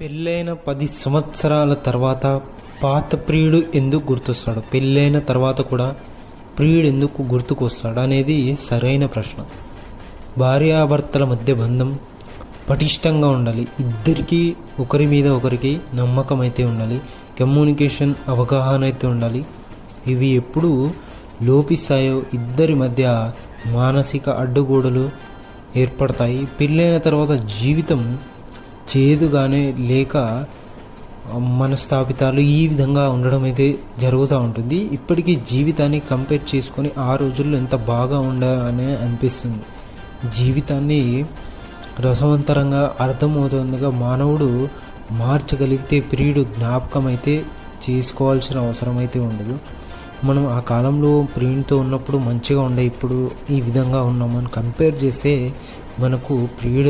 పెళ్ళైన 10 సంవత్సరాల తర్వాత పాత ప్రియుడు ఎందుకు గుర్తొస్తాడు? పెళ్ళైన తర్వాత కూడా ప్రియుడు ఎందుకు గుర్తుకొస్తాడు అనేది సరైన ప్రశ్న. భార్యాభర్తల మధ్య బంధం పటిష్టంగా ఉండాలి. ఇద్దరికీ ఒకరి మీద ఒకరికి నమ్మకం అయితే ఉండాలి. కమ్యూనికేషన్, అవగాహన అయితే ఉండాలి. ఇవి ఎప్పుడు లోపిస్తాయో ఇద్దరి మధ్య మానసిక అడ్డుగోడలు ఏర్పడతాయి. పెళ్ళైన తర్వాత జీవితం చేదుగానే లేక మనస్తాపితాలు ఈ విధంగా ఉండడం అయితే జరుగుతూ ఉంటుంది. ఇప్పటికీ జీవితాన్ని కంపేర్ చేసుకొని ఆ రోజుల్లో ఎంత బాగా ఉండాలని అనిపిస్తుంది. జీవితాన్ని రసవంతరంగా అర్థమవుతుందిగా మానవుడు మార్చగలిగితే ప్రియుడు జ్ఞాపకం అయితే చేసుకోవాల్సిన అవసరం అయితే ఉండదు. మనం ఆ కాలంలో ప్రియునితో ఉన్నప్పుడు మంచిగా ఉండే ఇప్పుడు ఈ విధంగా ఉన్నామని కంపేర్ చేస్తే మనకు ప్రియుడు